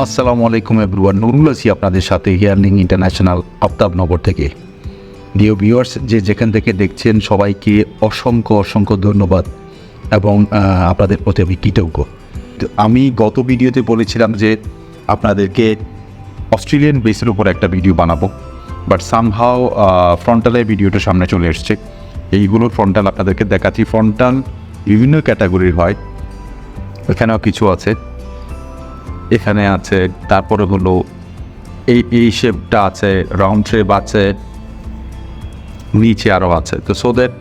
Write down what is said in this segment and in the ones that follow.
আসসালামু আলাইকুম এভরিওয়ান, নুরুল আছি আপনাদের সাথে হিয়ারলিং ইন্টারন্যাশনাল আফতাবনগর থেকে। ডিও ভিউয়ার্স, যেখান থেকে দেখছেন সবাইকে অসংখ্য ধন্যবাদ এবং আপনাদের প্রতি আমি কৃতজ্ঞ। আমি গত ভিডিওতে বলেছিলাম যে আপনাদেরকে অস্ট্রেলিয়ান বেসের উপর একটা ভিডিও বানাবো, বাট সামহাও ফ্রন্টালের ভিডিওটা সামনে চলে এসছে। এইগুলোর ফ্রন্টাল আপনাদেরকে দেখাচ্ছি। ফ্রন্টাল বিভিন্ন ক্যাটাগরির হয়, এখানেও কিছু আছে, এখানে আছে, তারপরে হলো এই শেপটা আছে, রাউন্ড শেপ আছে, নিচে আরও আছে। তো সো দ্যাট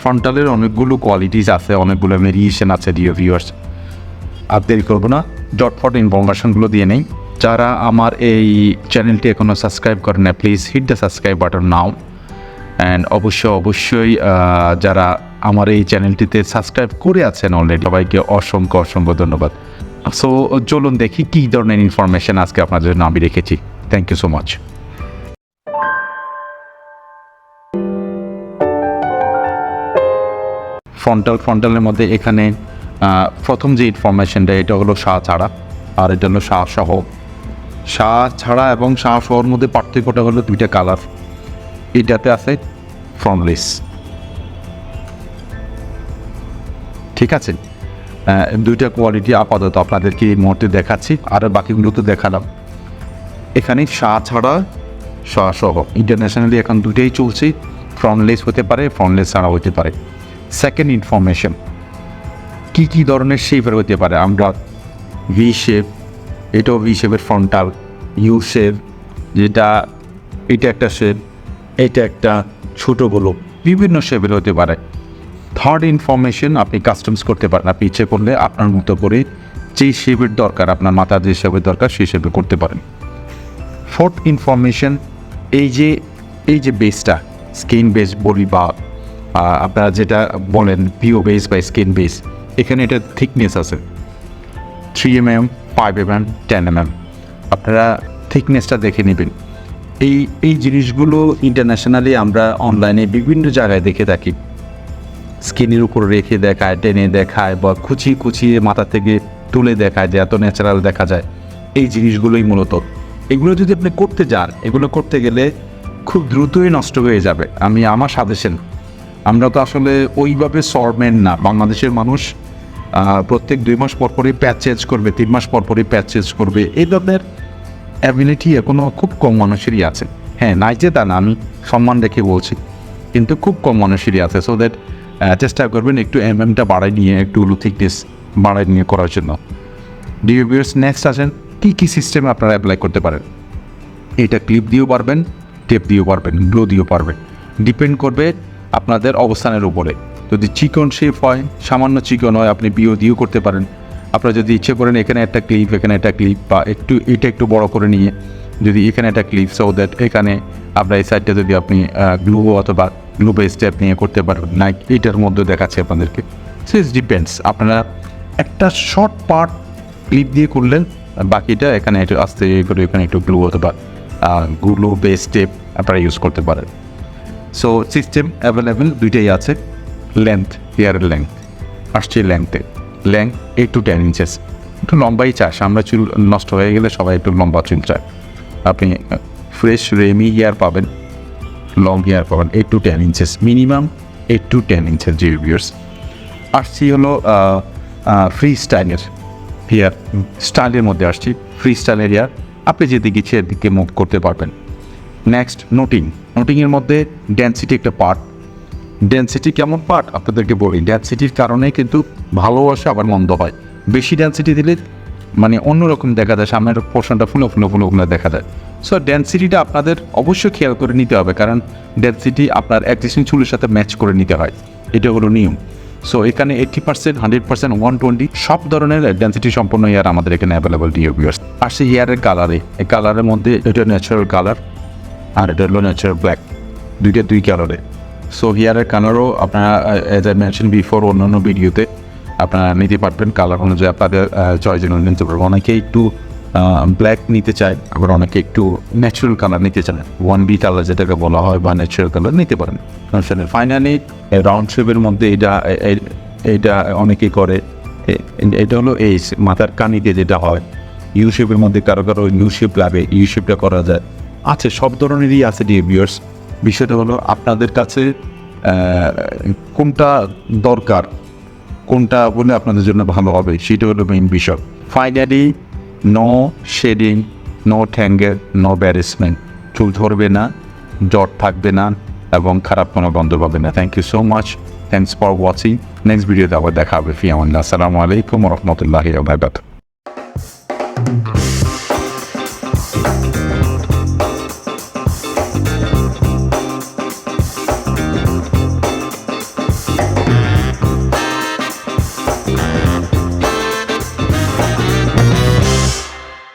ফ্রন্টালের অনেকগুলো কোয়ালিটিস আছে, অনেকগুলো ভেরিয়েশন আছে। ডিও ভিউয়ার্স, আর দেরি করবো না, জটফট ইনফরমেশনগুলো দিয়ে নেই। যারা আমার এই চ্যানেলটি এখনও সাবস্ক্রাইব করেন না, please hit the subscribe button now. And অবশ্যই যারা আমার এই চ্যানেলটিতে সাবস্ক্রাইব করে আছেন অলরেডি, সবাইকে অসংখ্য ধন্যবাদ। সো চলুন দেখি কী ধরনের ইনফরমেশান আজকে আপনাদের জন্য আমি রেখেছি। Thank you so much. ফ্রন্টালের মধ্যে এখানে প্রথম যে ইনফরমেশানটা, এটা হলো শাহ ছাড়া, আর এটা হলো শাহ সহ। শাহ ছাড়া এবং শাহ সহর মধ্যে পার্থক্যটা হলো দুইটা কালার। এটাতে আছে ফ্রন্টলেস, ঠিক আছে। দুইটা কোয়ালিটি আপাতত আপনাদেরকে এই মুহূর্তে দেখাচ্ছি, আর বাকিগুলো তো দেখালাম। এখানে শাহ ছাড়া শাহ সহ ইন্টারন্যাশনালি এখন দুইটাই চলছে, ফ্রন্টলেস হতে পারে, ফ্রন্টলেস ছাড়া হতে পারে। সেকেন্ড ইনফরমেশন, কী ধরনের শেপের হতে পারে। আমরা ভি শেপ, এটাও ভি শেপের ফ্রন্টাল, ইউ শেপ, এটা একটা শেপ, এটা একটা ছোটোগুলো বিভিন্ন শেপের হতে পারে। থার্ড ইনফরমেশন, আপনি কাস্টমস করতে পারেন, আপনি ইচ্ছে করলে আপনার মতো করে যেই শেপের দরকার, আপনার মাথার যে শেপের দরকার সেই শেপে করতে পারেন। ফোর্থ ইনফরমেশন, এই যে বেসটা স্কিন বেস বলি, বা আপনারা যেটা বলেন পিও বেস বা স্কিন বেস, এখানে এটা থিকনেস আছে 3 mm, 5 mm, 10 mm। আপনারা থিকনেসটা দেখে নেবেন। এই জিনিসগুলো ইন্টারন্যাশনালি আমরা অনলাইনে বিভিন্ন জায়গায় দেখে থাকি। স্কিনের উপর রেখে দেখায়, টেনে দেখায়, বা কুচিয়ে মাথা থেকে তুলে দেখায় যে এত ন্যাচারাল দেখা যায়। এই জিনিসগুলোই মূলত, এগুলো যদি আপনি করতে যান, এগুলো করতে গেলে খুব দ্রুতই নষ্ট হয়ে যাবে। আমার সাজেশন, আমরা তো আসলে ওইভাবে সরমেন না। বাংলাদেশের মানুষ প্রত্যেক 2 মাস পরপরই প্যাচ চেঞ্জ করবে, 3 মাস পরপরই প্যাচ চেঞ্জ করবে। এই ধরনের অ্যাবিলিটি এখনও খুব কম মানুষেরই আছে। হ্যাঁ, নাই যে তা না, আমি সম্মান রেখে বলছি, কিন্তু খুব কম মানুষেরই আছে। সো দ্যাট চেষ্টা করবেন একটু এমএমটা বাড়াই নিয়ে, একটু থিকনেস বাড়াই নিয়ে করার জন্য। ডিও ভিউয়ার্স, নেক্সট আসেন কী সিস্টেমে আপনারা অ্যাপ্লাই করতে পারেন। এটা ক্লিপ দিয়েও পারবেন, টেপ দিয়েও পারবেন, গ্লো দিয়েও পারবেন, ডিপেন্ড করবে আপনাদের অবস্থানের উপরে। যদি চিকন শেপ হয়, সামান্য চিকন হয়, আপনি বিও দিয়েও করতে পারেন। আপনারা যদি ইচ্ছে করেন এখানে একটা ক্লিপ, এখানে একটা ক্লিপ, বা এটা একটু বড় করে নিয়ে যদি এখানে একটা ক্লিপ, সো দ্যাট এখানে আপনার এই সাইডটা যদি আপনি গ্লু অথবা গ্লু বেস স্টেপ নিয়ে করতে পারবেন, না এইটার মধ্যে দেখাচ্ছে আপনাদেরকে। সো ইটস ডিপেন্ডস, আপনারা একটা শর্ট পার্ট ক্লিপ দিয়ে করলেন, বাকিটা এখানে একটু আস্তে করে এখানে একটু গ্লু অথবা গ্লু বেস স্টেপ আপনারা ইউজ করতে পারেন। সো সিস্টেম অ্যাভেলেবেল দুইটাই আছে। লেন্থ, হেয়ারের লেন্থ আসছে, লেন্থ 8 to 10 inches। একটু লম্বাই চায়, সামনে চুল নষ্ট হয়ে গেলে সবাই একটু লম্বা চুল চায়। আপনি ফ্রেশ রেমি হেয়ার পাবেন, লং হেয়ার পাবেন 8 to 10 inches, minimum 8 to 10 inches। Dear viewers, আসছি হলো ফ্রি স্টাইলের হেয়ার, স্টাইলের মধ্যে আসছি ফ্রি স্টাইলের হেয়ার, আপনি যেদিকে ইচ্ছে এদিকে মুভ করতে পারবেন। নেক্সট নোটিংয়ের মধ্যে ডেন্সিটি একটা পার্ট। ডেন্সিটি কেমন পার্ট আপনাদেরকে বলি। ডেন্সিটির কারণে কিন্তু ভালোবাসা আবার মন্দ হয়। বেশি ডেন্সিটি দিলে মানে অন্যরকম দেখা যায়, সামনের পোর্শনটা ফুলো দেখা যায়। সো ডেন্সিটিটা আপনাদের অবশ্যই খেয়াল করে নিতে হবে, কারণ ডেন্সিটি আপনার এক্সিস্টিং চুলের সাথে ম্যাচ করে নিতে হয়, এটা হলো নিয়ম। সো এখানে 80%, 100%, 120 সব ধরনের ডেন্সিটি সম্পন্ন হেয়ার আমাদের এখানে অ্যাভেলেবল। ডিও ভিউয়ার্স, আর সেই হেয়ারের কালারে, এই কালারের মধ্যে এটা ন্যাচারাল কালার আর এটা হলো ন্যাচারাল ব্ল্যাক, দুই কালারে। সো হেয়ারের কালারও আপনারা অ্যাজ আই মেনশন বিফোর অন্যান্য ভিডিওতে আপনারা নিতে পারবেন, কালার অনুযায়ী আপনাদের চয়েস নিতে পারবেন। অনেকে একটু ব্ল্যাক নিতে চায়, আবার অনেকে একটু ন্যাচারাল কালার নিতে চান, 1B কালার যেটাকে বলা হয়, বা ন্যাচারাল কালার নিতে পারেন। ফাইনালি রাউন্ড শেপের মধ্যে এটা অনেকেই করে। এটা হলো এই মাথার কানিতে যেটা হয়, ইউ শেপের মধ্যে কারো কারো ইউ শেপ লাগে, ইউ শেপটা করা যায়। আচ্ছা, সব ধরনেরই আছে ডিয়ার ভিউয়ার্স। বিষয়টা হলো আপনাদের কাছে কোনটা দরকার, কোনটা বলে আপনাদের জন্য ভালো হবে, সেটা হলো মেইন বিষয়। Finally no shedding, no tangle, no embarrassment, চুল ধরবে না, জট থাকবে না এবং খারাপ কোনো গন্ধ পাবে না। Thank you so much, thanks for watching. Next ভিডিওতে আবার দেখা হবে। ফি আমানিল্লাহ। আসসালামু আলাইকুম ওয়া রাহমাতুল্লাহি ওয়া বারাকাতুহু।